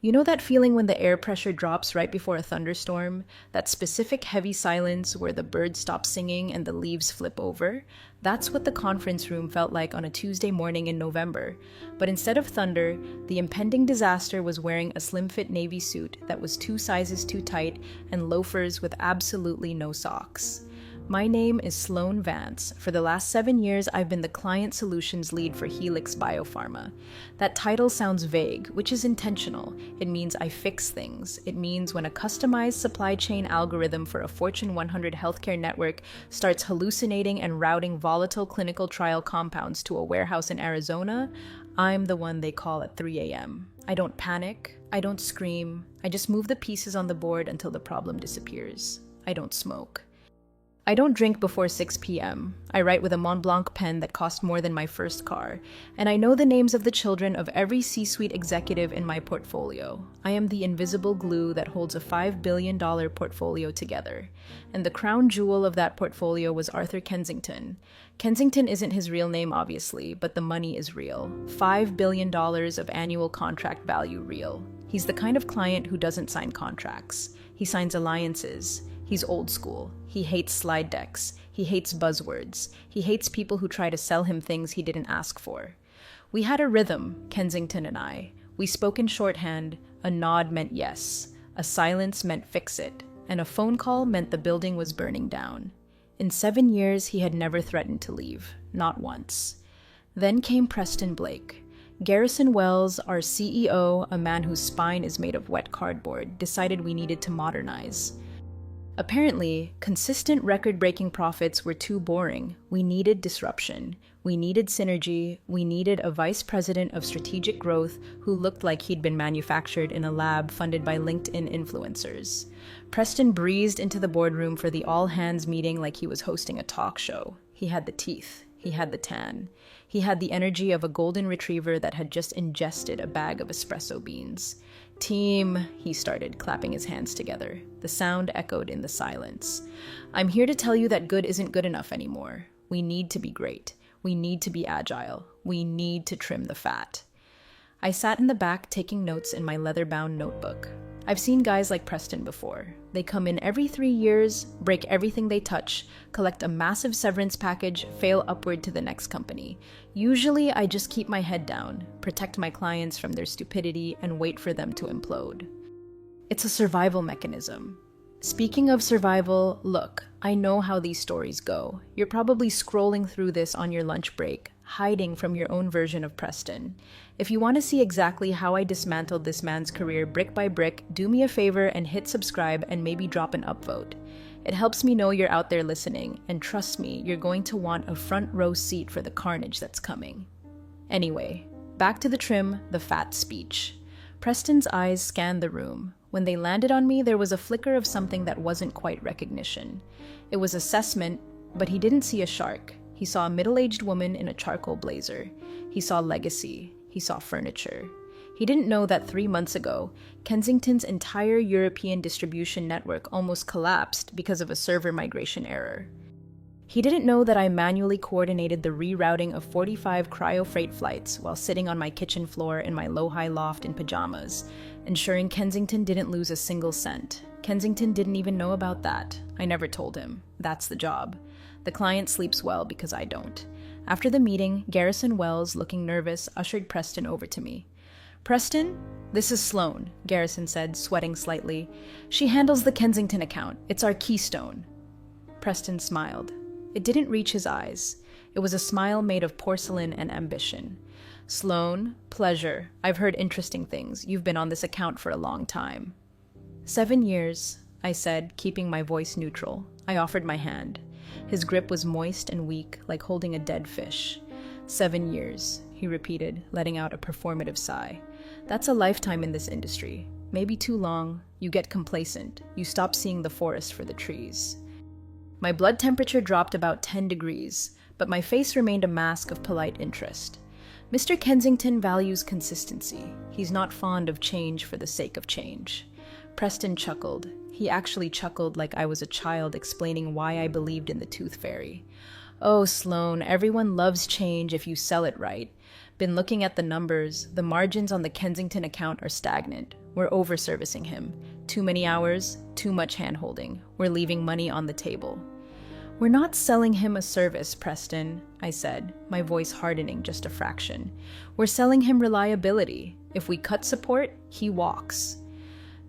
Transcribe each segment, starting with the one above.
You know that feeling when the air pressure drops right before a thunderstorm? That specific heavy silence where the birds stop singing and the leaves flip over? That's what the conference room felt like on a Tuesday morning in November. But instead of thunder, the impending disaster was wearing a slim-fit navy suit that was 2 sizes too tight and loafers with absolutely no socks. My name is Sloan Vance. For the last 7 years, I've been the Client Solutions Lead for Helix Biopharma. That title sounds vague, which is intentional. It means I fix things. It means when a customized supply chain algorithm for a Fortune 100 healthcare network starts hallucinating and routing volatile clinical trial compounds to a warehouse in Arizona, I'm the one they call at 3 a.m. I don't panic. I don't scream. I just move the pieces on the board until the problem disappears. I don't smoke. I don't drink before 6 p.m. I write with a Mont Blanc pen that cost more than my first car, and I know the names of the children of every C-suite executive in my portfolio. I am the invisible glue that holds a $5 billion portfolio together, and the crown jewel of that portfolio was Arthur Kensington. Kensington isn't his real name, obviously, but the money is real. $5 billion of annual contract value real. He's the kind of client who doesn't sign contracts. He signs alliances. He's old school. He hates slide decks. He hates buzzwords. He hates people who try to sell him things he didn't ask for. We had a rhythm, Kensington and I. We spoke in shorthand. A nod meant yes. A silence meant fix it. And a phone call meant the building was burning down. In 7 years, he had never threatened to leave. Not once. Then came Preston Blake. Garrison Wells, our CEO, a man whose spine is made of wet cardboard, decided we needed to modernize. Apparently, consistent record-breaking profits were too boring. We needed disruption. We needed synergy. We needed a vice president of strategic growth who looked like he'd been manufactured in a lab funded by LinkedIn influencers. Preston breezed into the boardroom for the all-hands meeting like he was hosting a talk show. He had the teeth. He had the tan. He had the energy of a golden retriever that had just ingested a bag of espresso beans. "Team," he started, clapping his hands together. The sound echoed in the silence. "I'm here to tell you that good isn't good enough anymore. We need to be great. We need to be agile. We need to trim the fat." I sat in the back taking notes in my leather-bound notebook. I've seen guys like Preston before. They come in every 3 years, break everything they touch, collect a massive severance package, fail upward to the next company. Usually, I just keep my head down, protect my clients from their stupidity, and wait for them to implode. It's a survival mechanism. Speaking of survival, look, I know how these stories go. You're probably scrolling through this on your lunch break, hiding from your own version of Preston. If you want to see exactly how I dismantled this man's career brick by brick, do me a favor and hit subscribe and maybe drop an upvote. It helps me know you're out there listening, and trust me, you're going to want a front row seat for the carnage that's coming. Anyway, back to the trim, the fat speech. Preston's eyes scanned the room. When they landed on me, there was a flicker of something that wasn't quite recognition. It was assessment, but he didn't see a shark. He saw a middle-aged woman in a charcoal blazer. He saw legacy. He saw furniture. He didn't know that 3 months ago, Kensington's entire European distribution network almost collapsed because of a server migration error. He didn't know that I manually coordinated the rerouting of 45 cryo-freight flights while sitting on my kitchen floor in my low-high loft in pajamas, ensuring Kensington didn't lose a single cent. Kensington didn't even know about that. I never told him. That's the job. The client sleeps well because I don't. After the meeting, Garrison Wells, looking nervous, ushered Preston over to me. "Preston, this is Sloan," Garrison said, sweating slightly. "She handles the Kensington account. It's our keystone." Preston smiled. It didn't reach his eyes. It was a smile made of porcelain and ambition. "Sloan, pleasure. I've heard interesting things. You've been on this account for a long time." 7 years, I said, keeping my voice neutral. I offered my hand. His grip was moist and weak, like holding a dead fish. 7 years, he repeated, letting out a performative sigh. "That's a lifetime in this industry. Maybe too long. You get complacent. You stop seeing the forest for the trees." My blood temperature dropped about 10 degrees, but my face remained a mask of polite interest. Mr. Kensington values consistency. He's not fond of change for the sake of change. Preston chuckled. He actually chuckled like I was a child explaining why I believed in the tooth fairy. "Oh, Sloan, everyone loves change if you sell it right. Been looking at the numbers. The margins on the Kensington account are stagnant. We're over-servicing him. Too many hours, too much hand-holding. We're leaving money on the table. We're not selling him a service, Preston, I said, my voice hardening just a fraction. We're selling him reliability. If we cut support, he walks.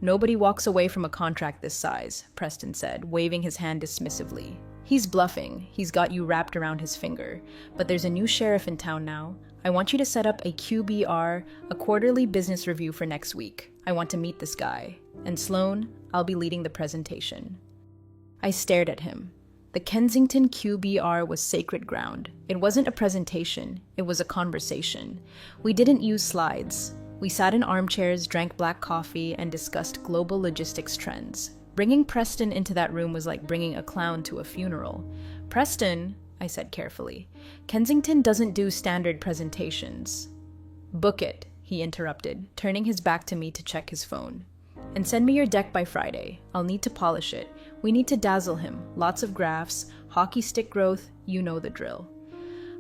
Nobody walks away from a contract this size, Preston said, waving his hand dismissively. He's bluffing. He's got you wrapped around his finger. But there's a new sheriff in town now. I want you to set up a QBR, a quarterly business review for next week. I want to meet this guy. And Sloan, I'll be leading the presentation. I stared at him. The Kensington QBR was sacred ground. It wasn't a presentation. It was a conversation. We didn't use slides. We sat in armchairs, drank black coffee, and discussed global logistics trends. Bringing Preston into that room was like bringing a clown to a funeral. Preston, I said carefully, Kensington doesn't do standard presentations. Book it, he interrupted, turning his back to me to check his phone. And send me your deck by Friday. I'll need to polish it. We need to dazzle him. Lots of graphs, hockey stick growth, you know the drill.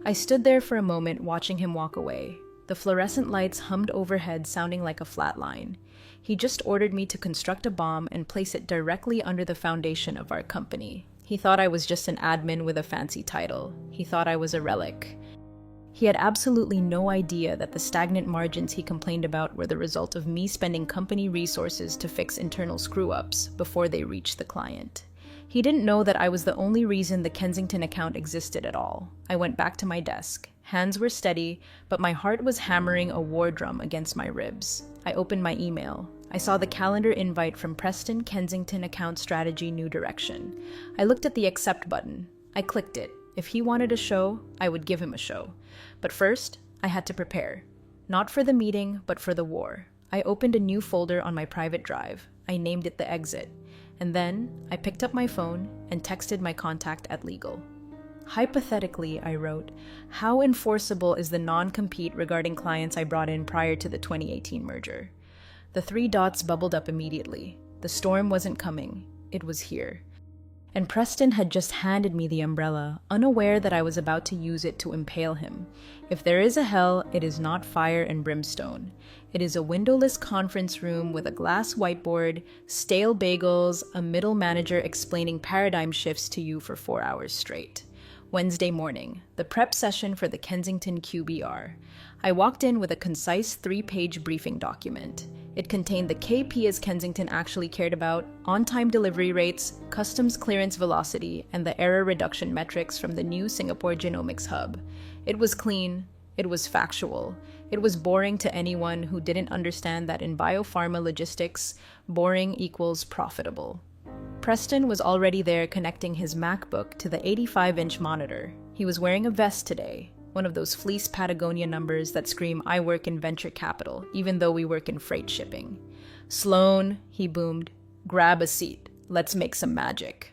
I stood there for a moment watching him walk away. The fluorescent lights hummed overhead, sounding like a flat line. He just ordered me to construct a bomb and place it directly under the foundation of our company. He thought I was just an admin with a fancy title. He thought I was a relic. He had absolutely no idea that the stagnant margins he complained about were the result of me spending company resources to fix internal screw-ups before they reached the client. He didn't know that I was the only reason the Kensington account existed at all. I went back to my desk. Hands were steady, but my heart was hammering a war drum against my ribs. I opened my email. I saw the calendar invite from Preston Kensington Account Strategy New Direction. I looked at the accept button. I clicked it. If he wanted a show, I would give him a show. But first, I had to prepare. Not for the meeting, but for the war. I opened a new folder on my private drive. I named it The Exit. And then, I picked up my phone and texted my contact at legal. Hypothetically, I wrote, how enforceable is the non-compete regarding clients I brought in prior to the 2018 merger? The 3 dots bubbled up immediately. The storm wasn't coming. It was here. And Preston had just handed me the umbrella, unaware that I was about to use it to impale him. If there is a hell, it is not fire and brimstone. It is a windowless conference room with a glass whiteboard, stale bagels, a middle manager explaining paradigm shifts to you for 4 hours straight. Wednesday morning, the prep session for the Kensington QBR. I walked in with a concise 3-page briefing document. It contained the KPIs Kensington actually cared about, on-time delivery rates, customs clearance velocity, and the error reduction metrics from the new Singapore Genomics Hub. It was clean. It was factual. It was boring to anyone who didn't understand that in biopharma logistics, boring equals profitable. Preston was already there connecting his MacBook to the 85-inch monitor. He was wearing a vest today, one of those fleece Patagonia numbers that scream, I work in venture capital, even though we work in freight shipping. Sloan, he boomed, grab a seat. Let's make some magic.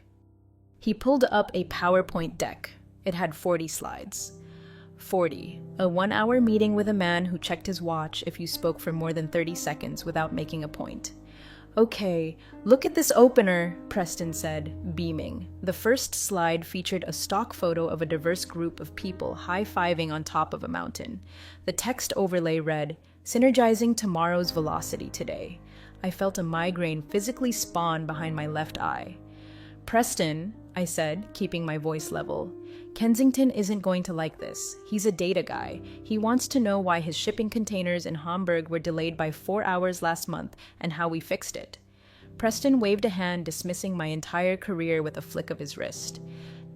He pulled up a PowerPoint deck. It had 40 slides. 40. A 1-hour meeting with a man who checked his watch if you spoke for more than 30 seconds without making a point. Okay, look at this opener, Preston said, beaming. The first slide featured a stock photo of a diverse group of people high-fiving on top of a mountain. The text overlay read, Synergizing tomorrow's velocity today. I felt a migraine physically spawn behind my left eye. Preston, I said, keeping my voice level, Kensington isn't going to like this. He's a data guy. He wants to know why his shipping containers in Hamburg were delayed by 4 hours last month and how we fixed it. Preston waved a hand, dismissing my entire career with a flick of his wrist.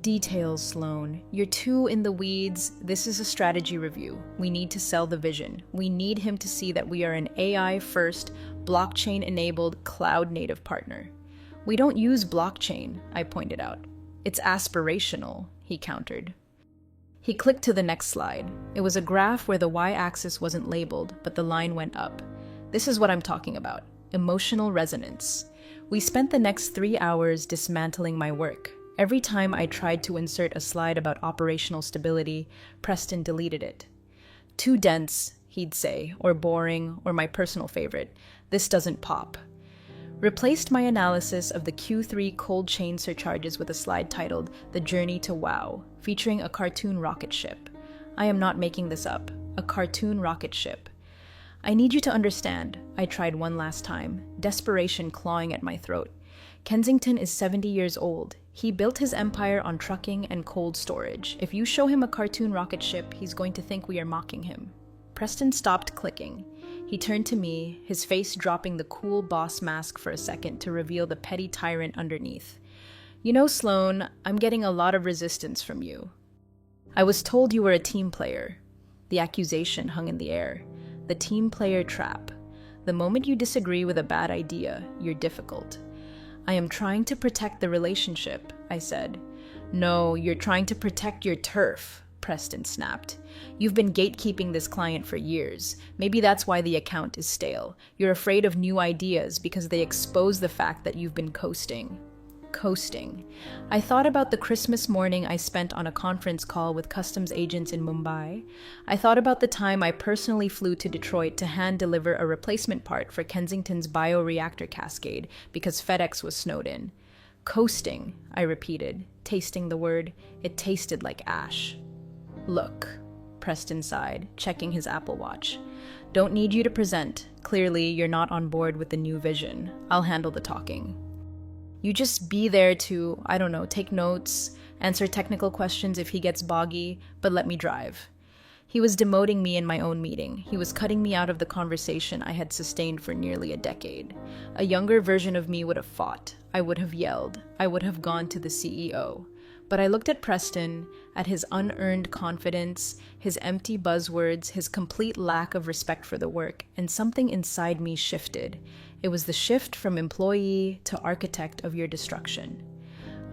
Details, Sloan. You're too in the weeds. This is a strategy review. We need to sell the vision. We need him to see that we are an AI-first, blockchain-enabled, cloud-native partner. We don't use blockchain, I pointed out. It's aspirational, he countered. He clicked to the next slide. It was a graph where the y-axis wasn't labeled, but the line went up. This is what I'm talking about. Emotional resonance. We spent the next 3 hours dismantling my work. Every time I tried to insert a slide about operational stability, Preston deleted it. Too dense, he'd say, or boring, or my personal favorite. This doesn't pop. Replaced my analysis of the Q3 cold chain surcharges with a slide titled The Journey to Wow, featuring a cartoon rocket ship. I am not making this up. A cartoon rocket ship. I need you to understand, I tried one last time, desperation clawing at my throat. Kensington is 70 years old. He built his empire on trucking and cold storage. If you show him a cartoon rocket ship, he's going to think we are mocking him. Preston stopped clicking. He turned to me, his face dropping the cool boss mask for a second to reveal the petty tyrant underneath. You know, Sloan, I'm getting a lot of resistance from you. I was told you were a team player. The accusation hung in the air. The team player trap. The moment you disagree with a bad idea, you're difficult. I am trying to protect the relationship, I said. No, you're trying to protect your turf, Preston snapped. You've been gatekeeping this client for years. Maybe that's why the account is stale. You're afraid of new ideas because they expose the fact that you've been coasting. Coasting. I thought about the Christmas morning I spent on a conference call with customs agents in Mumbai. I thought about the time I personally flew to Detroit to hand deliver a replacement part for Kensington's bioreactor cascade because FedEx was snowed in. Coasting, I repeated, tasting the word. It tasted like ash. Look, Preston sighed, checking his Apple Watch. Don't need you to present. Clearly, you're not on board with the new vision. I'll handle the talking. You just be there to, take notes, answer technical questions if he gets boggy, but let me drive. He was demoting me in my own meeting. He was cutting me out of the conversation I had sustained for nearly a decade. A younger version of me would have fought. I would have yelled. I would have gone to the CEO. But I looked at Preston, at his unearned confidence, his empty buzzwords, his complete lack of respect for the work, and something inside me shifted. It was the shift from employee to architect of your destruction.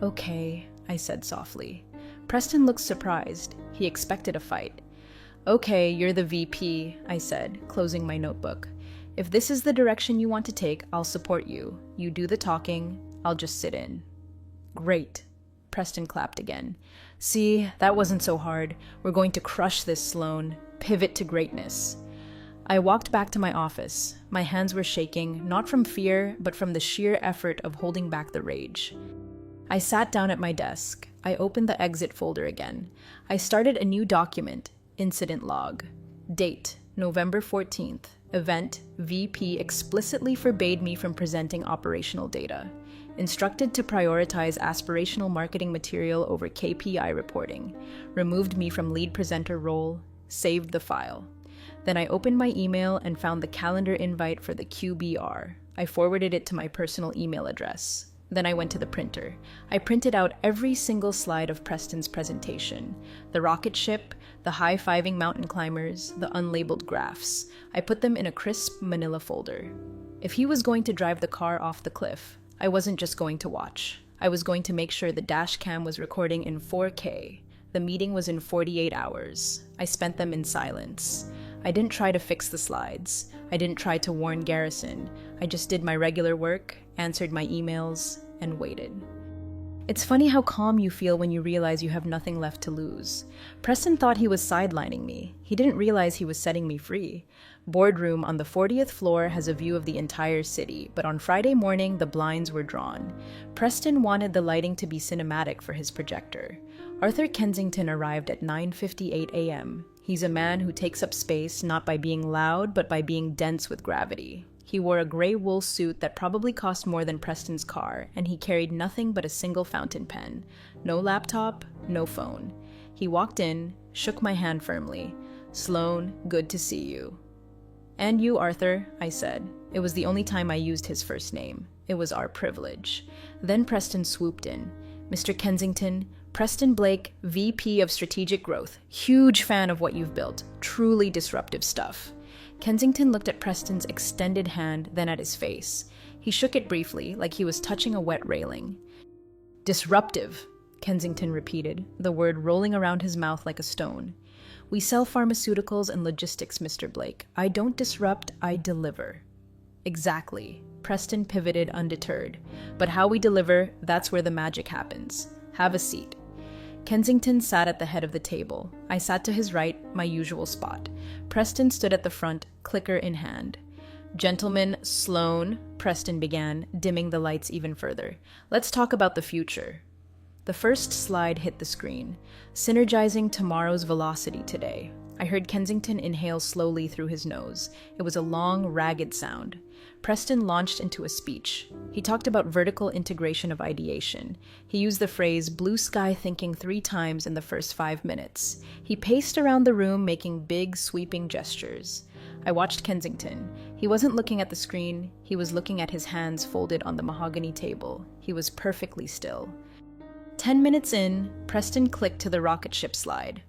Okay, I said softly. Preston looked surprised. He expected a fight. Okay, you're the VP, I said, closing my notebook. If this is the direction you want to take, I'll support you. You do the talking, I'll just sit in. Great. Preston clapped again. See, that wasn't so hard. We're going to crush this, Sloan. Pivot to greatness. I walked back to my office. My hands were shaking, not from fear, but from the sheer effort of holding back the rage. I sat down at my desk. I opened the exit folder again. I started a new document, incident log. Date, November 14th. Event, VP explicitly forbade me from presenting operational data. Instructed to prioritize aspirational marketing material over KPI reporting. Removed me from lead presenter role. Saved the file. Then I opened my email and found the calendar invite for the QBR. I forwarded it to my personal email address. Then I went to the printer. I printed out every single slide of Preston's presentation. The rocket ship, the high-fiving mountain climbers, the unlabeled graphs. I put them in a crisp manila folder. If he was going to drive the car off the cliff, I wasn't just going to watch. I was going to make sure the dash cam was recording in 4K. The meeting was in 48 hours. I spent them in silence. I didn't try to fix the slides. I didn't try to warn Garrison. I just did my regular work, answered my emails, and waited. It's funny how calm you feel when you realize you have nothing left to lose. Preston thought he was sidelining me. He didn't realize he was setting me free. Boardroom on the 40th floor has a view of the entire city, but on Friday morning, the blinds were drawn. Preston wanted the lighting to be cinematic for his projector. Arthur Kensington arrived at 9:58 a.m. He's a man who takes up space not by being loud, but by being dense with gravity. He wore a gray wool suit that probably cost more than Preston's car, and he carried nothing but a single fountain pen. No laptop, no phone. He walked in, shook my hand firmly. Sloan, good to see you. And you, Arthur, I said. It was the only time I used his first name. It was our privilege. Then Preston swooped in. Mr. Kensington, Preston Blake, VP of Strategic Growth. Huge fan of what you've built. Truly disruptive stuff. Kensington looked at Preston's extended hand, then at his face. He shook it briefly, like he was touching a wet railing. Disruptive, Kensington repeated, the word rolling around his mouth like a stone. We sell pharmaceuticals and logistics, Mr. Blake. I don't disrupt, I deliver. Exactly. Preston pivoted undeterred. But how we deliver, that's where the magic happens. Have a seat. Kensington sat at the head of the table. I sat to his right, my usual spot. Preston stood at the front, clicker in hand. Gentlemen, Sloan, Preston began, dimming the lights even further. Let's talk about the future. The first slide hit the screen. Synergizing tomorrow's velocity today. I heard Kensington inhale slowly through his nose. It was a long, ragged sound. Preston launched into a speech. He talked about vertical integration of ideation. He used the phrase blue sky thinking 3 times in the first 5 minutes. He paced around the room, making big, sweeping gestures. I watched Kensington. He wasn't looking at the screen. He was looking at his hands folded on the mahogany table. He was perfectly still. 10 minutes in, Preston clicked to the rocket ship slide.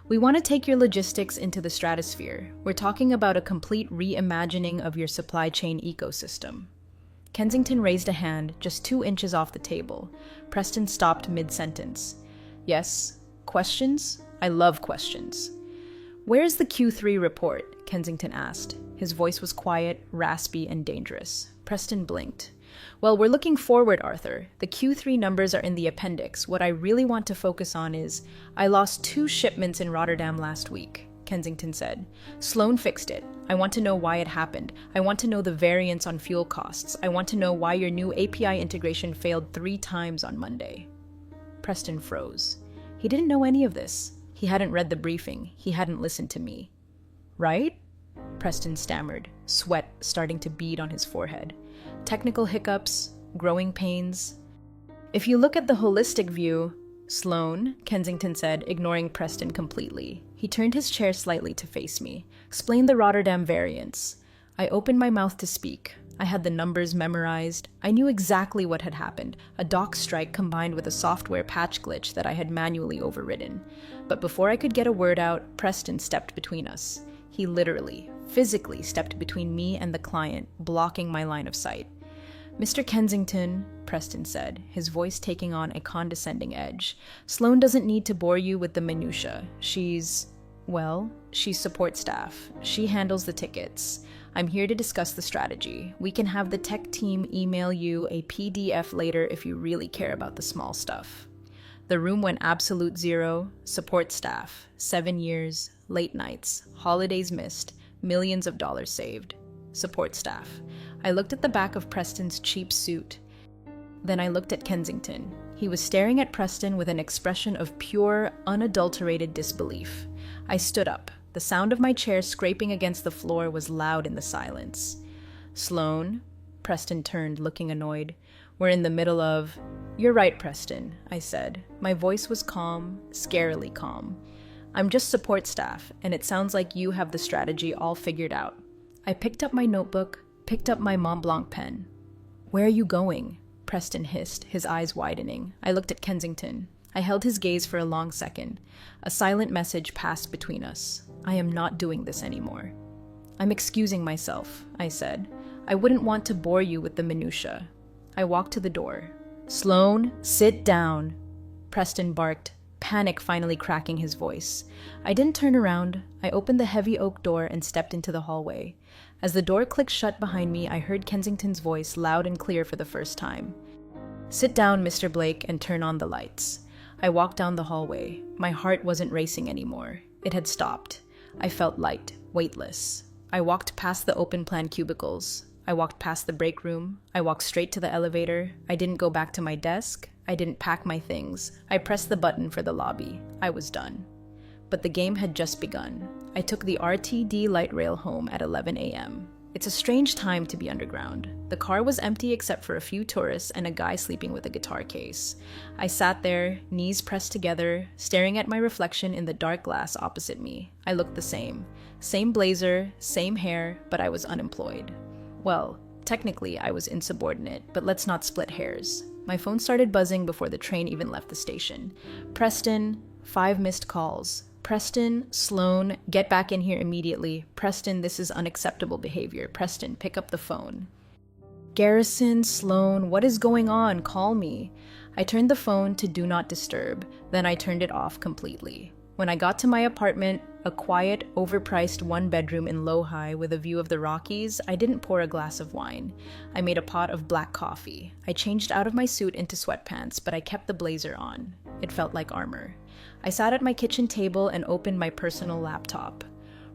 We want to take your logistics into the stratosphere. We're talking about a complete reimagining of your supply chain ecosystem. Kensington raised a hand just 2 inches off the table. Preston stopped mid-sentence. Yes? Questions? I love questions. Where's the Q3 report? Kensington asked. His voice was quiet, raspy, and dangerous. Preston blinked. Well, we're looking forward, Arthur. The Q3 numbers are in the appendix. What I really want to focus on is, I lost 2 shipments in Rotterdam last week, Kensington said. Sloan fixed it. I want to know why it happened. I want to know the variance on fuel costs. I want to know why your new API integration failed 3 times on Monday. Preston froze. He didn't know any of this. He hadn't read the briefing. He hadn't listened to me. Right? Preston stammered, sweat starting to bead on his forehead. Technical hiccups, growing pains. If you look at the holistic view, Sloan, Kensington said, ignoring Preston completely. He turned his chair slightly to face me. Explain the Rotterdam variance. I opened my mouth to speak. I had the numbers memorized. I knew exactly what had happened, a dock strike combined with a software patch glitch that I had manually overridden. But before I could get a word out, Preston stepped between us. He literally, physically stepped between me and the client, blocking my line of sight. Mr. Kensington, Preston said, his voice taking on a condescending edge, Sloan doesn't need to bore you with the minutiae. She's support staff. She handles the tickets. I'm here to discuss the strategy. We can have the tech team email you a PDF later if you really care about the small stuff. The room went absolute zero. Support staff. 7 years. Late nights. Holidays missed. Millions of dollars saved. Support staff. I looked at the back of Preston's cheap suit. Then I looked at Kensington. He was staring at Preston with an expression of pure, unadulterated disbelief. I stood up. The sound of my chair scraping against the floor was loud in the silence. Sloan? Preston turned, looking annoyed. We're in the middle of... You're right, Preston, I said. My voice was calm, scarily calm. I'm just support staff, and it sounds like you have the strategy all figured out. I picked up my notebook, picked up my Mont Blanc pen. Where are you going? Preston hissed, his eyes widening. I looked at Kensington. I held his gaze for a long second. A silent message passed between us. I am not doing this anymore. I'm excusing myself, I said. I wouldn't want to bore you with the minutiae. I walked to the door. Sloan, sit down, Preston barked, panic finally cracking his voice. I didn't turn around. I opened the heavy oak door and stepped into the hallway. As the door clicked shut behind me, I heard Kensington's voice loud and clear for the first time. Sit down, Mr. Blake, and turn on the lights. I walked down the hallway. My heart wasn't racing anymore. It had stopped. I felt light, weightless. I walked past the open-plan cubicles. I walked past the break room. I walked straight to the elevator. I didn't go back to my desk. I didn't pack my things. I pressed the button for the lobby. I was done. But the game had just begun. I took the RTD light rail home at 11 a.m. It's a strange time to be underground. The car was empty except for a few tourists and a guy sleeping with a guitar case. I sat there, knees pressed together, staring at my reflection in the dark glass opposite me. I looked the same. Same blazer, same hair, but I was unemployed. Well, technically I was insubordinate, but let's not split hairs. My phone started buzzing before the train even left the station. Preston, 5 missed calls. Preston, Sloan, get back in here immediately. Preston, this is unacceptable behavior. Preston, pick up the phone. Garrison, Sloan, what is going on? Call me. I turned the phone to do not disturb, then I turned it off completely. When I got to my apartment, a quiet, overpriced 1-bedroom in Lohi with a view of the Rockies, I didn't pour a glass of wine. I made a pot of black coffee. I changed out of my suit into sweatpants, but I kept the blazer on. It felt like armor. I sat at my kitchen table and opened my personal laptop.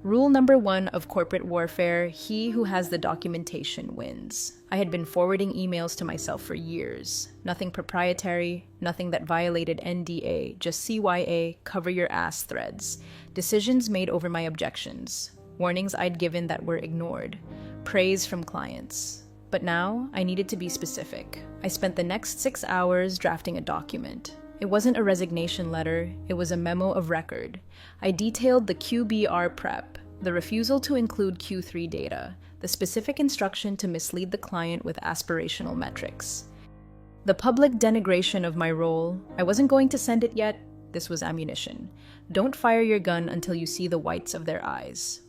Rule number one of corporate warfare: he who has the documentation wins. I had been forwarding emails to myself for years. Nothing proprietary, nothing that violated NDA, just CYA, cover your ass threads. Decisions made over my objections. Warnings I'd given that were ignored. Praise from clients. But now, I needed to be specific. I spent the next 6 hours drafting a document. It wasn't a resignation letter, it was a memo of record. I detailed the QBR prep, the refusal to include Q3 data, the specific instruction to mislead the client with aspirational metrics. The public denigration of my role: I wasn't going to send it yet, this was ammunition. Don't fire your gun until you see the whites of their eyes.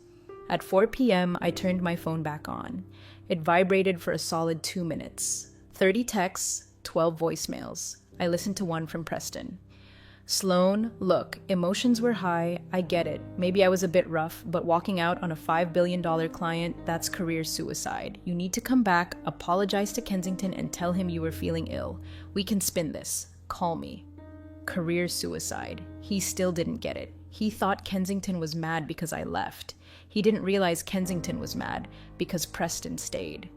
At 4 p.m., I turned my phone back on. It vibrated for a solid 2 minutes. 30 texts, 12 voicemails. I listened to one from Preston. Sloan, look, emotions were high, I get it. Maybe I was a bit rough, but walking out on a $5 billion client, that's career suicide. You need to come back, apologize to Kensington, and tell him you were feeling ill. We can spin this. Call me. Career suicide. He still didn't get it. He thought Kensington was mad because I left. He didn't realize Kensington was mad because Preston stayed.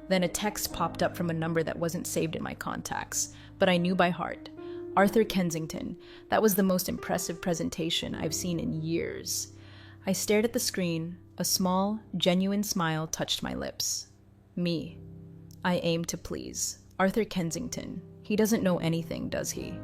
Then a text popped up from a number that wasn't saved in my contacts, but I knew by heart. Arthur Kensington. That was the most impressive presentation I've seen in years. I stared at the screen. A small, genuine smile touched my lips. Me. I aim to please. Arthur Kensington. He doesn't know anything, does he?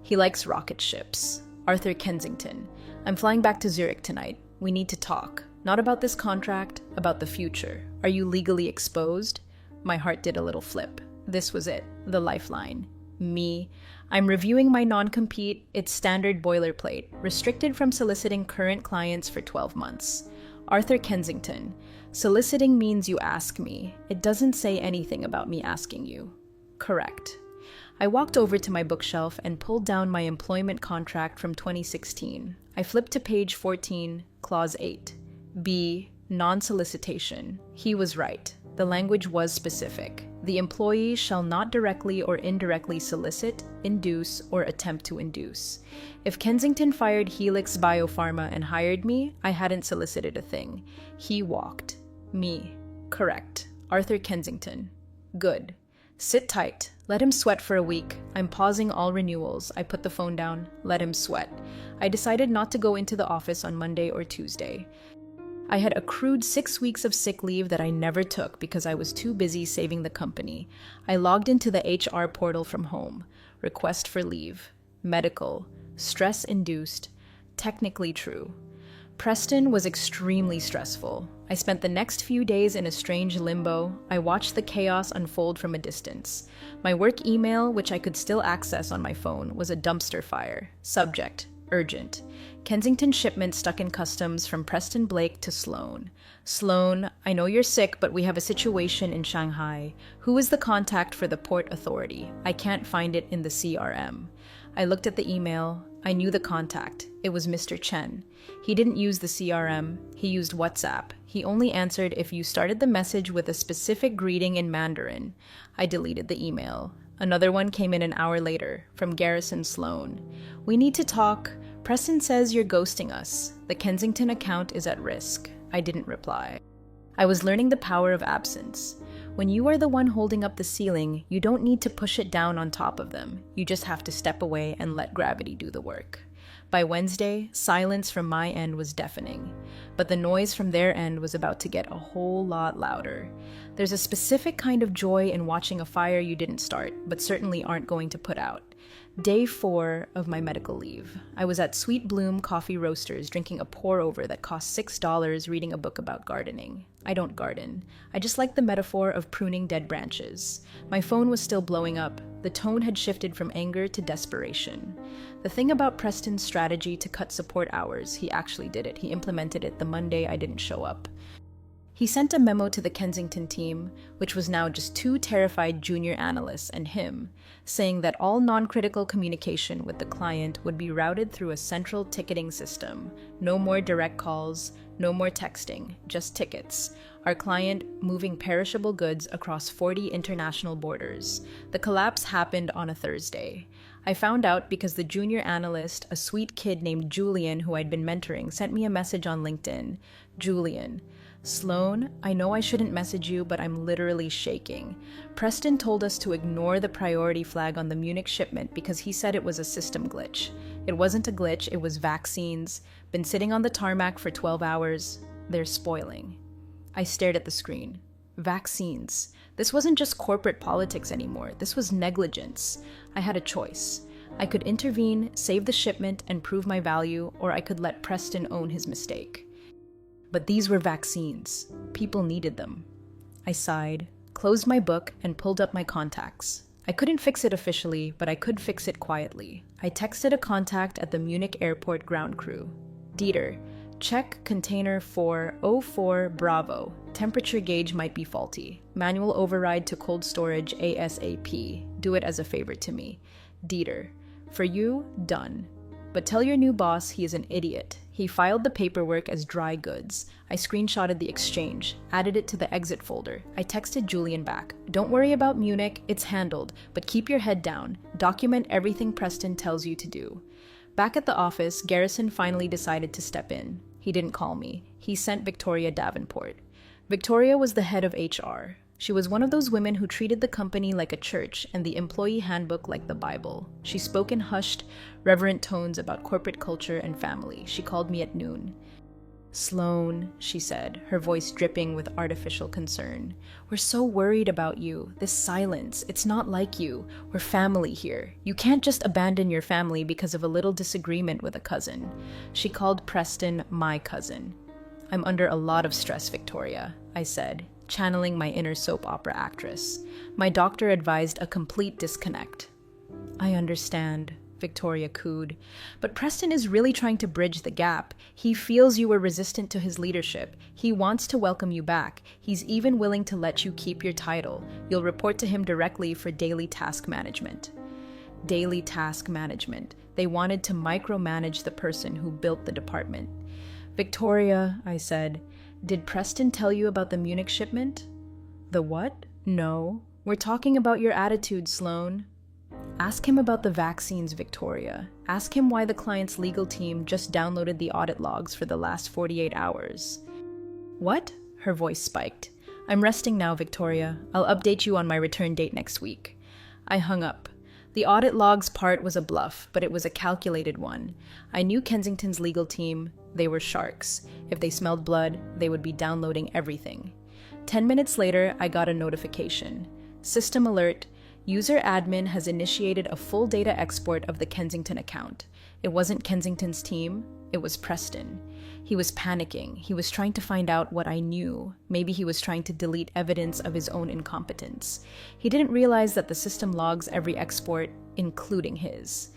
He likes rocket ships. Arthur Kensington. I'm flying back to Zurich tonight. We need to talk. Not about this contract, about the future. Are you legally exposed? My heart did a little flip. This was it, the lifeline. Me. I'm reviewing my non-compete. It's standard boilerplate, restricted from soliciting current clients for 12 months. Arthur Kensington. Soliciting means you ask me. It doesn't say anything about me asking you. Correct. I walked over to my bookshelf and pulled down my employment contract from 2016. I flipped to page 14, clause 8. B. Non-solicitation. He was right. The language was specific. The employee shall not directly or indirectly solicit, induce, or attempt to induce. If Kensington fired Helix Biopharma and hired me, I hadn't solicited a thing. He walked. Me. Correct. Arthur Kensington. Good. Sit tight. Let him sweat for a week. I'm pausing all renewals. I put the phone down. Let him sweat. I decided not to go into the office on Monday or Tuesday. I had accrued 6 weeks of sick leave that I never took because I was too busy saving the company. I logged into the HR portal from home. Request for leave. Medical. Stress-induced. Technically true. Preston was extremely stressful. I spent the next few days in a strange limbo. I watched the chaos unfold from a distance. My work email, which I could still access on my phone, was a dumpster fire. Subject: urgent. Kensington shipment stuck in customs from Preston Blake to Sloan. Sloan, I know you're sick, but we have a situation in Shanghai. Who is the contact for the port authority? I can't find it in the CRM. I looked at the email. I knew the contact. It was Mr. Chen. He didn't use the CRM. He used WhatsApp. He only answered if you started the message with a specific greeting in Mandarin. I deleted the email. Another one came in an hour later, from Garrison Sloan. We need to talk. Preston says you're ghosting us. The Kensington account is at risk. I didn't reply. I was learning the power of absence. When you are the one holding up the ceiling, you don't need to push it down on top of them. You just have to step away and let gravity do the work. By Wednesday, silence from my end was deafening, but the noise from their end was about to get a whole lot louder. There's a specific kind of joy in watching a fire you didn't start, but certainly aren't going to put out. Day 4 of my medical leave. I was at Sweet Bloom Coffee Roasters drinking a pour-over that cost $6 reading a book about gardening. I don't garden. I just like the metaphor of pruning dead branches. My phone was still blowing up. The tone had shifted from anger to desperation. The thing about Preston's strategy to cut support hours, he actually did it. He implemented it the Monday I didn't show up. He sent a memo to the Kensington team, which was now just 2 terrified junior analysts and him, saying that all non-critical communication with the client would be routed through a central ticketing system. No more direct calls, no more texting, just tickets. our client moving perishable goods across 40 international borders. The collapse happened on a Thursday. I found out because the junior analyst, a sweet kid named Julian who I'd been mentoring, sent me a message on LinkedIn. Julian: Sloan, I know I shouldn't message you, but I'm literally shaking. Preston told us to ignore the priority flag on the Munich shipment because he said it was a system glitch. It wasn't a glitch, it was vaccines. Been sitting on the tarmac for 12 hours. They're spoiling. I stared at the screen. Vaccines. This wasn't just corporate politics anymore. This was negligence. I had a choice. I could intervene, save the shipment, and prove my value, or I could let Preston own his mistake. But these were vaccines. People needed them. I sighed, closed my book, and pulled up my contacts. I couldn't fix it officially, but I could fix it quietly. I texted a contact at the Munich airport ground crew. Dieter, check container 404 Bravo. Temperature gauge might be faulty. Manual override to cold storage ASAP. Do it as a favor to me. Dieter, for you, done. But tell your new boss he is an idiot. He filed the paperwork as dry goods. I screenshotted the exchange, added it to the exit folder. I texted Julian back. Don't worry about Munich, it's handled, but keep your head down. Document everything Preston tells you to do. Back at the office, Garrison finally decided to step in. He didn't call me. He sent Victoria Davenport. Victoria was the head of HR. She was one of those women who treated the company like a church and the employee handbook like the Bible. She spoke in hushed, reverent tones about corporate culture and family. She called me at noon. Sloan, she said, her voice dripping with artificial concern. We're so worried about you. This silence, it's not like you. We're family here. You can't just abandon your family because of a little disagreement with a cousin. She called Preston my cousin. I'm under a lot of stress, Victoria, I said, channeling my inner soap opera actress. My doctor advised a complete disconnect. I understand, Victoria cooed. But Preston is really trying to bridge the gap. He feels you were resistant to his leadership. He wants to welcome you back. He's even willing to let you keep your title. You'll report to him directly for daily task management. Daily task management. They wanted to micromanage the person who built the department. Victoria, I said, did Preston tell you about the Munich shipment? The what? No. We're talking about your attitude, Sloan. Ask him about the vaccines, Victoria. Ask him why the client's legal team just downloaded the audit logs for the last 48 hours. What? Her voice spiked. I'm resting now, Victoria. I'll update you on my return date next week. I hung up. The audit logs part was a bluff, but it was a calculated one. I knew Kensington's legal team. They were sharks. If they smelled blood, they would be downloading everything. 10 minutes later, I got a notification. System alert. User admin has initiated a full data export of the Kensington account. It wasn't Kensington's team, it was Preston. He was panicking. He was trying to find out what I knew. Maybe he was trying to delete evidence of his own incompetence. He didn't realize that the system logs every export, including his.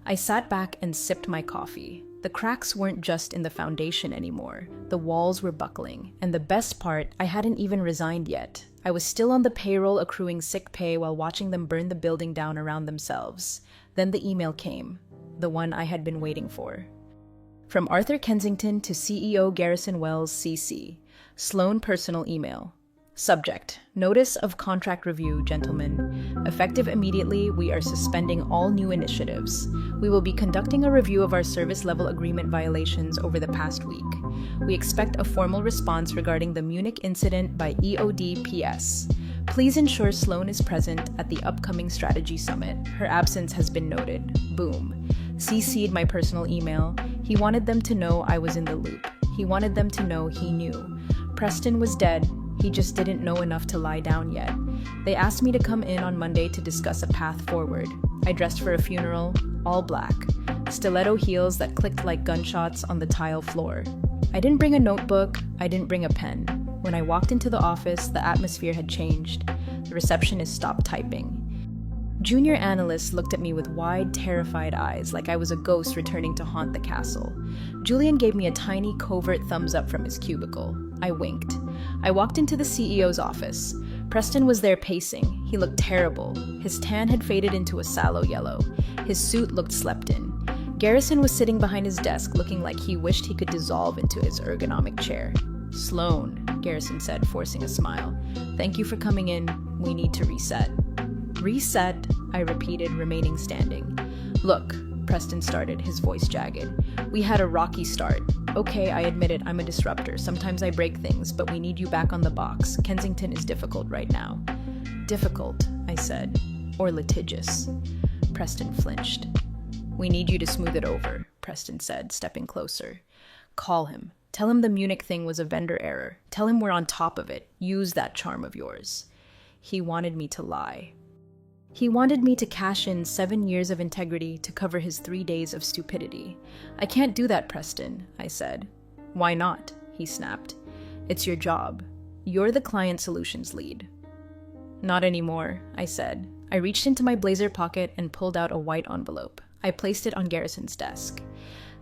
I sat back and sipped my coffee. The cracks weren't just in the foundation anymore. The walls were buckling. And the best part, I hadn't even resigned yet. I was still on the payroll accruing sick pay while watching them burn the building down around themselves. Then the email came, the one I had been waiting for. From Arthur Kensington to CEO Garrison Wells, CC. Sloan personal email. Subject: Notice of contract review, gentlemen. Effective immediately, we are suspending all new initiatives. We will be conducting a review of our service level agreement violations over the past week. We expect a formal response regarding the Munich incident by EOD-PS. Please ensure Sloan is present at the upcoming strategy summit. Her absence has been noted. Boom. CC'd my personal email. He wanted them to know I was in the loop. He wanted them to know he knew. Preston was dead. He just didn't know enough to lie down yet. They asked me to come in on Monday to discuss a path forward. I dressed for a funeral, all black. Stiletto heels that clicked like gunshots on the tile floor. I didn't bring a notebook. I didn't bring a pen. When I walked into the office, the atmosphere had changed. The receptionist stopped typing. Junior analysts looked at me with wide, terrified eyes, like I was a ghost returning to haunt the castle. Julian gave me a tiny, covert thumbs up from his cubicle. I winked. I walked into the CEO's office. Preston was there pacing. He looked terrible. His tan had faded into a sallow yellow. His suit looked slept in. Garrison was sitting behind his desk looking like he wished he could dissolve into his ergonomic chair. Sloan, Garrison said, forcing a smile. Thank you for coming in. We need to reset. Reset, I repeated, remaining standing. Look, Preston started, his voice jagged. We had a rocky start. Okay, I admit it, I'm a disruptor. Sometimes I break things, but we need you back on the box. Kensington is difficult right now. Difficult, I said. Or litigious. Preston flinched. We need you to smooth it over, Preston said, stepping closer. Call him. Tell him the Munich thing was a vendor error. Tell him we're on top of it. Use that charm of yours. He wanted me to lie. He wanted me to cash in 7 years of integrity to cover his 3 days of stupidity. I can't do that, Preston, I said. Why not? He snapped. It's your job. You're the client solutions lead. Not anymore, I said. I reached into my blazer pocket and pulled out a white envelope. I placed it on Garrison's desk.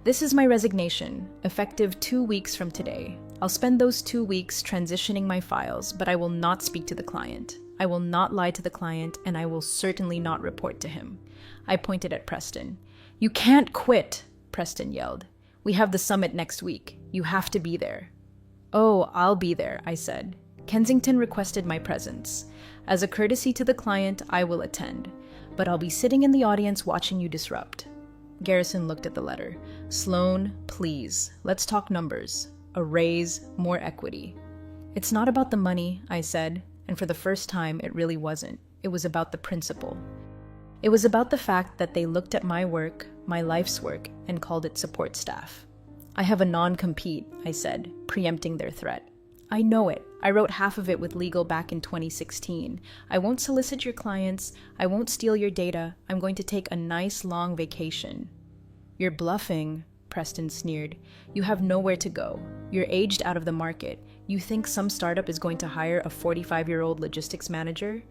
This is my resignation, effective 2 weeks from today. I'll spend those 2 weeks transitioning my files, but I will not speak to the client. I will not lie to the client, and I will certainly not report to him. I pointed at Preston. You can't quit, Preston yelled. We have the summit next week. You have to be there. Oh, I'll be there, I said. Kensington requested my presence. As a courtesy to the client, I will attend, but I'll be sitting in the audience watching you disrupt. Garrison looked at the letter. Sloan, please, let's talk numbers. A raise, more equity. It's not about the money, I said, and for the first time, it really wasn't. It was about the principle. It was about the fact that they looked at my work, my life's work, and called it support staff. I have a non-compete, I said, preempting their threat. I know it. I wrote half of it with legal back in 2016. I won't solicit your clients. I won't steal your data. I'm going to take a nice long vacation. You're bluffing, Preston sneered. You have nowhere to go. You're aged out of the market. You think some startup is going to hire a 45-year-old logistics manager?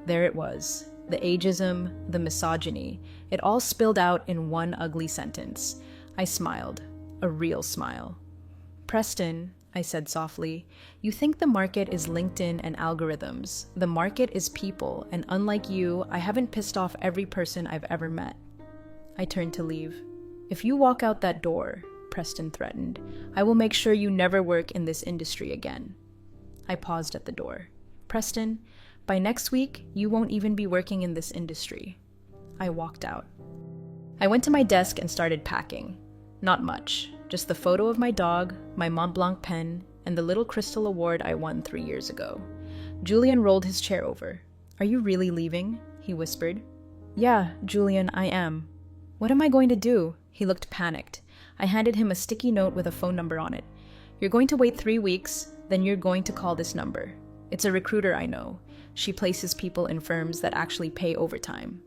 There it was. The ageism, the misogyny. It all spilled out in one ugly sentence. I smiled. A real smile. Preston, I said softly, you think the market is LinkedIn and algorithms. The market is people, and unlike you, I haven't pissed off every person I've ever met. I turned to leave. If you walk out that door, Preston threatened, I will make sure you never work in this industry again. I paused at the door. Preston, by next week, you won't even be working in this industry. I walked out. I went to my desk and started packing. Not much. Just the photo of my dog, my Mont Blanc pen, and the little crystal award I won 3 years ago. Julian rolled his chair over. Are you really leaving? He whispered. Yeah, Julian, I am. What am I going to do? He looked panicked. I handed him a sticky note with a phone number on it. You're going to wait 3 weeks, then you're going to call this number. It's a recruiter I know. She places people in firms that actually pay overtime.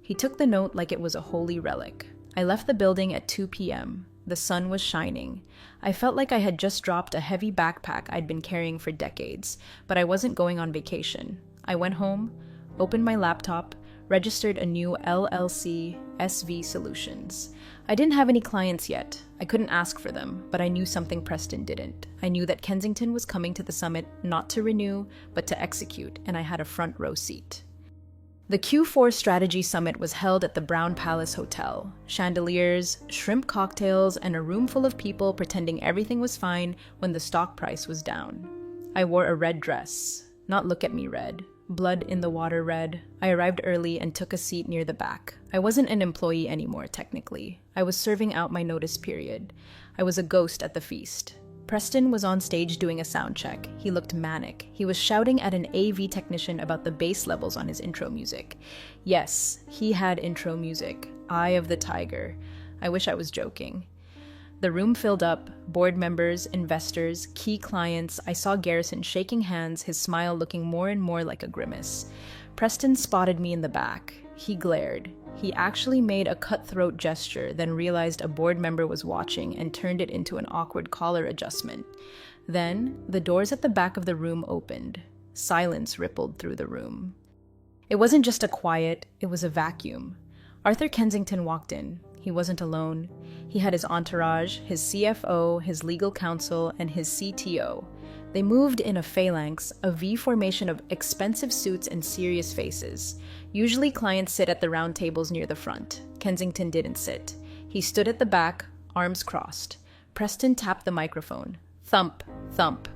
He took the note like it was a holy relic. I left the building at 2 p.m. The sun was shining. I felt like I had just dropped a heavy backpack I'd been carrying for decades, but I wasn't going on vacation. I went home, opened my laptop, registered a new LLC, SV Solutions. I didn't have any clients yet. I couldn't ask for them, but I knew something Preston didn't. I knew that Kensington was coming to the summit not to renew, but to execute, and I had a front row seat. The Q4 Strategy Summit was held at the Brown Palace Hotel. Chandeliers, shrimp cocktails, and a room full of people pretending everything was fine when the stock price was down. I wore a red dress. Not look at me red. Blood in the water red. I arrived early and took a seat near the back. I wasn't an employee anymore, technically. I was serving out my notice period. I was a ghost at the feast. Preston was on stage doing a sound check. He looked manic. He was shouting at an AV technician about the bass levels on his intro music. Yes, he had intro music. Eye of the Tiger. I wish I was joking. The room filled up. Board members, investors, key clients. I saw Garrison shaking hands, his smile looking more and more like a grimace. Preston spotted me in the back. He glared. He actually made a cutthroat gesture, then realized a board member was watching and turned it into an awkward collar adjustment. Then, the doors at the back of the room opened. Silence rippled through the room. It wasn't just a quiet, it was a vacuum. Arthur Kensington walked in. He wasn't alone. He had his entourage, his CFO, his legal counsel, and his CTO. They moved in a phalanx, a V formation of expensive suits and serious faces. Usually clients sit at the round tables near the front. Kensington didn't sit. He stood at the back, arms crossed. Preston tapped the microphone. Thump, Thump.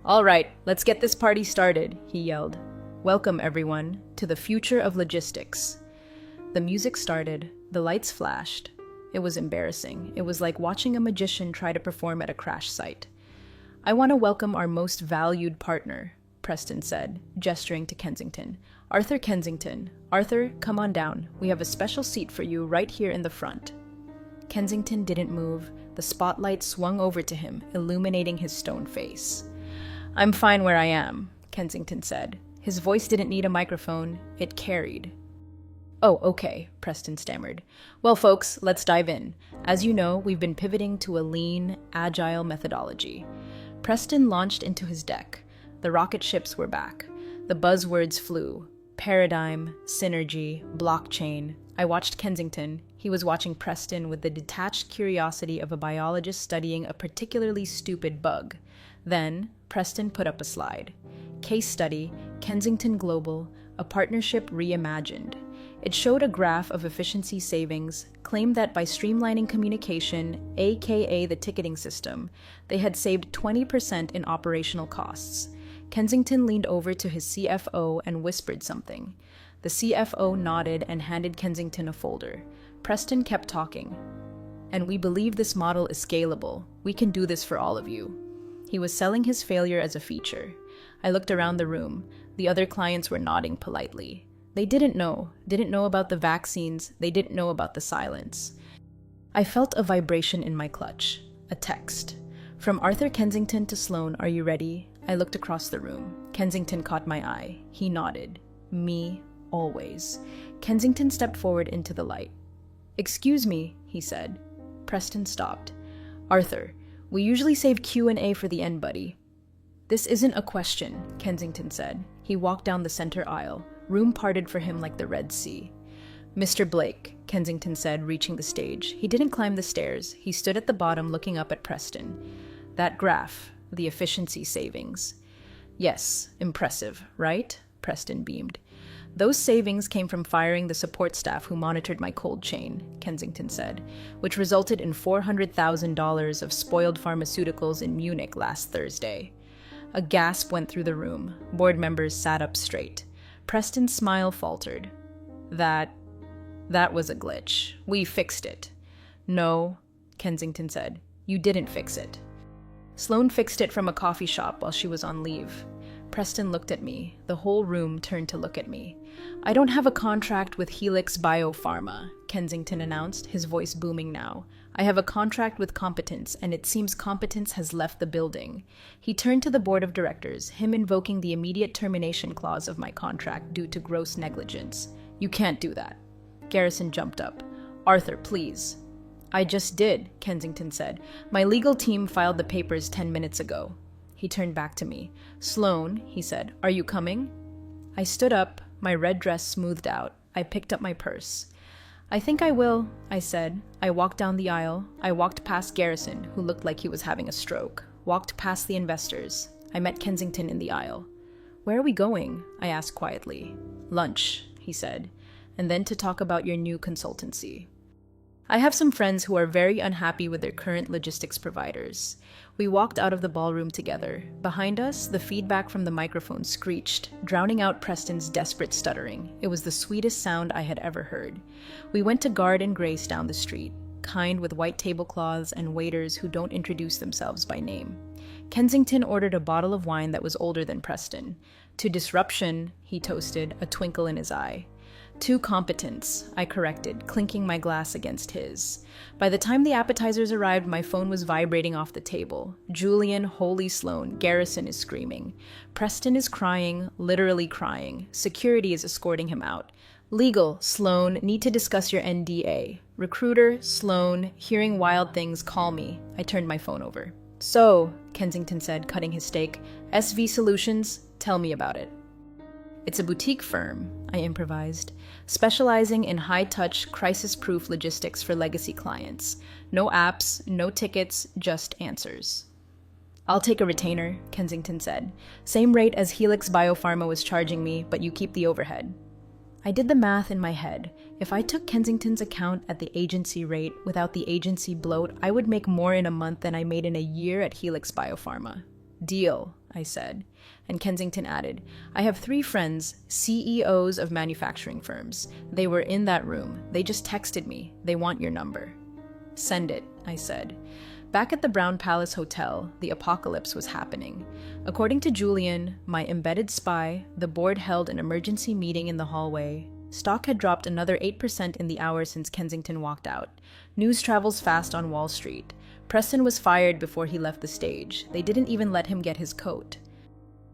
"All right, let's get this party started," he yelled. "Welcome, everyone, to the future of logistics." The music started, the lights flashed. It was embarrassing. It was like watching a magician try to perform at a crash site. "I want to welcome our most valued partner," Preston said, gesturing to Kensington. "Arthur Kensington. Arthur, come on down. We have a special seat for you right here in the front." Kensington didn't move. The spotlight swung over to him, illuminating his stone face. "I'm fine where I am," Kensington said. His voice didn't need a microphone. It carried. "Oh, okay," Preston stammered. "Well, folks, let's dive in. As you know, we've been pivoting to a lean, agile methodology." Preston launched into his deck. The rocket ships were back. The buzzwords flew. Paradigm, synergy, blockchain. I watched Kensington. He was watching Preston with the detached curiosity of a biologist studying a particularly stupid bug. Then, Preston put up a slide. Case study, Kensington Global, a partnership reimagined. It showed a graph of efficiency savings, claimed that by streamlining communication, aka the ticketing system, they had saved 20% in operational costs. Kensington leaned over to his CFO and whispered something. The CFO nodded and handed Kensington a folder. Preston kept talking. "And we believe this model is scalable. We can do this for all of you." He was selling his failure as a feature. I looked around the room. The other clients were nodding politely. They didn't know about the vaccines, they didn't know about the silence. I felt a vibration in my clutch. A text. "From Arthur Kensington to Sloan, are you ready?" I looked across the room. Kensington caught my eye. He nodded. Me, always. Kensington stepped forward into the light. "Excuse me," he said. Preston stopped. "Arthur, we usually save Q&A for the end, buddy." "This isn't a question," Kensington said. He walked down the center aisle. Room parted for him like the Red Sea. "Mr. Blake," Kensington said, reaching the stage. He didn't climb the stairs. He stood at the bottom looking up at Preston. "That graph, the efficiency savings." "Yes, impressive, right?" Preston beamed. "Those savings came from firing the support staff who monitored my cold chain," Kensington said, "which resulted in $400,000 of spoiled pharmaceuticals in Munich last Thursday." A gasp went through the room. Board members sat up straight. Preston's smile faltered. That was a glitch. We fixed it." "No," Kensington said. "You didn't fix it. Sloan fixed it from a coffee shop while she was on leave." Preston looked at me. The whole room turned to look at me. "I don't have a contract with Helix Biopharma," Kensington announced, his voice booming now. "I have a contract with Competence, and it seems Competence has left the building." He turned to the board of directors, him invoking the immediate termination clause of my contract due to gross negligence. "You can't do that." Garrison jumped up. "Arthur, please." "I just did," Kensington said. "My legal team filed the papers 10 minutes ago." He turned back to me. "Sloan," he said, "are you coming?" I stood up, my red dress smoothed out. I picked up my purse. "I think I will," I said. I walked down the aisle. I walked past Garrison, who looked like he was having a stroke. Walked past the investors. I met Kensington in the aisle. "Where are we going?" I asked quietly. "Lunch," he said, "and then to talk about your new consultancy. I have some friends who are very unhappy with their current logistics providers." We walked out of the ballroom together. Behind us, the feedback from the microphone screeched, drowning out Preston's desperate stuttering. It was the sweetest sound I had ever heard. We went to Guard and Grace down the street, kind with white tablecloths and waiters who don't introduce themselves by name. Kensington ordered a bottle of wine that was older than Preston. "To disruption," he toasted, a twinkle in his eye. "To Competence," I corrected, clinking my glass against his. By the time the appetizers arrived, my phone was vibrating off the table. "Julian, holy Sloan, Garrison is screaming. Preston is crying, literally crying. Security is escorting him out. Legal, Sloan, need to discuss your NDA. Recruiter, Sloan, hearing wild things, call me." I turned my phone over. "So," Kensington said, cutting his steak, "SV Solutions, tell me about it." "It's a boutique firm," I improvised, "specializing in high-touch, crisis-proof logistics for legacy clients. No apps, no tickets, just answers." "I'll take a retainer," Kensington said. "Same rate as Helix Biopharma was charging me, but you keep the overhead." I did the math in my head. If I took Kensington's account at the agency rate without the agency bloat, I would make more in a month than I made in a year at Helix Biopharma. Deal, I said. And Kensington added, I have 3 friends, CEOs of manufacturing firms. They were in that room. They just texted me. They want your number. Send it, I said. Back at the Brown Palace Hotel, the apocalypse was happening. According to Julian, my embedded spy, the board held an emergency meeting in the hallway. Stock had dropped another 8% in the hour since Kensington walked out. News travels fast on Wall Street. Preston was fired before he left the stage. They didn't even let him get his coat.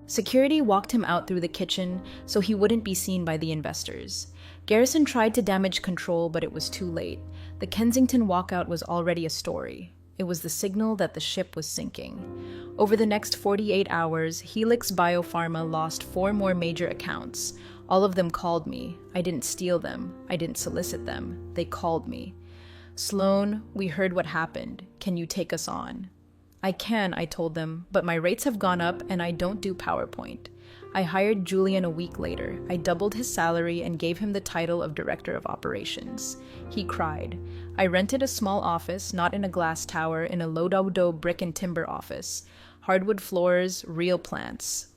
Security walked him out through the kitchen so he wouldn't be seen by the investors. Garrison tried to damage control, but it was too late. The Kensington walkout was already a story. It was the signal that the ship was sinking. Over the next 48 hours, Helix Biopharma lost 4 more major accounts. All of them called me. I didn't steal them. I didn't solicit them. They called me. Sloan, we heard what happened. Can you take us on? I can, I told them, but my rates have gone up and I don't do PowerPoint. I hired Julian a week later. I doubled his salary and gave him the title of Director of Operations. He cried. I rented a small office, not in a glass tower, in a low-dough brick and timber office. Hardwood floors, real plants.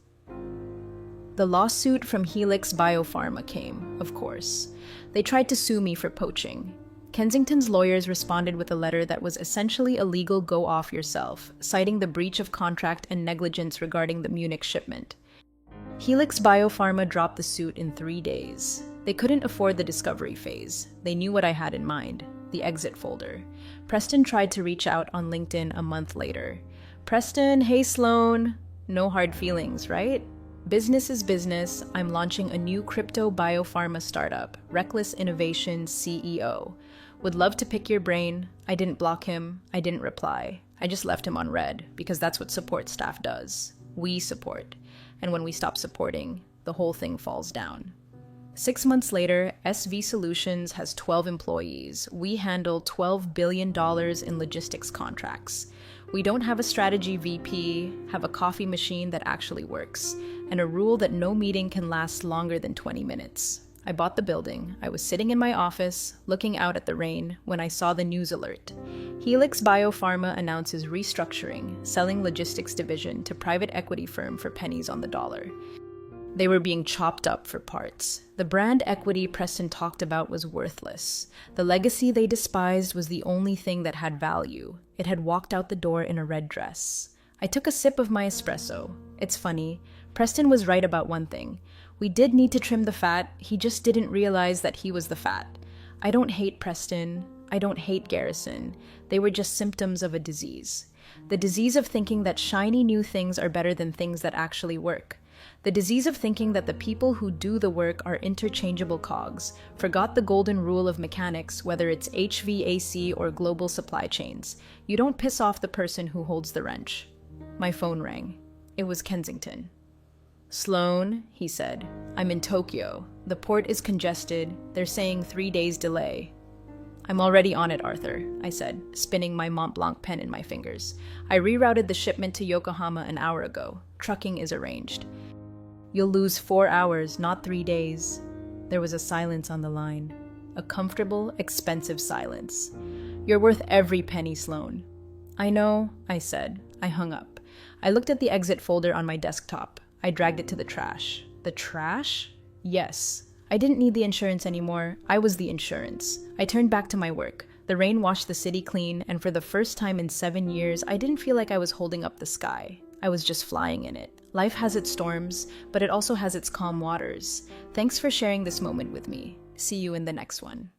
The lawsuit from Helix Biopharma came, of course. They tried to sue me for poaching. Kensington's lawyers responded with a letter that was essentially a legal go off yourself, citing the breach of contract and negligence regarding the Munich shipment. Helix Biopharma dropped the suit in 3 days. They couldn't afford the discovery phase. They knew what I had in mind, the exit folder. Preston tried to reach out on LinkedIn a month later. Preston, hey Sloan. No hard feelings, right? Business is business. I'm launching a new crypto biopharma startup, Reckless Innovations CEO. Would love to pick your brain. I didn't block him. I didn't reply. I just left him on red because that's what support staff does. We support. And when we stop supporting, the whole thing falls down. 6 months later, SV Solutions has 12 employees. We handle $12 billion in logistics contracts. We don't have a strategy VP, have a coffee machine that actually works, and a rule that no meeting can last longer than 20 minutes. I bought the building. I was sitting in my office, looking out at the rain, when I saw the news alert. Helix Biopharma announces restructuring, selling logistics division to private equity firm for pennies on the dollar. They were being chopped up for parts. The brand equity Preston talked about was worthless. The legacy they despised was the only thing that had value. It had walked out the door in a red dress. I took a sip of my espresso. It's funny. Preston was right about one thing. We did need to trim the fat. He just didn't realize that he was the fat. I don't hate Preston. I don't hate Garrison. They were just symptoms of a disease. The disease of thinking that shiny new things are better than things that actually work. The disease of thinking that the people who do the work are interchangeable cogs, forgot the golden rule of mechanics, whether it's HVAC or global supply chains. You don't piss off the person who holds the wrench. My phone rang. It was Kensington. Sloan, he said, I'm in Tokyo. The port is congested. They're saying 3 days delay. I'm already on it, Arthur, I said, spinning my Mont Blanc pen in my fingers. I rerouted the shipment to Yokohama an hour ago. Trucking is arranged. You'll lose 4 hours, not 3 days. There was a silence on the line. A comfortable, expensive silence. You're worth every penny, Sloan. I know, I said. I hung up. I looked at the exit folder on my desktop. I dragged it to the trash. The trash? Yes. I didn't need the insurance anymore. I was the insurance. I turned back to my work. The rain washed the city clean, and for the first time in 7 years, I didn't feel like I was holding up the sky. I was just flying in it. Life has its storms, but it also has its calm waters. Thanks for sharing this moment with me. See you in the next one.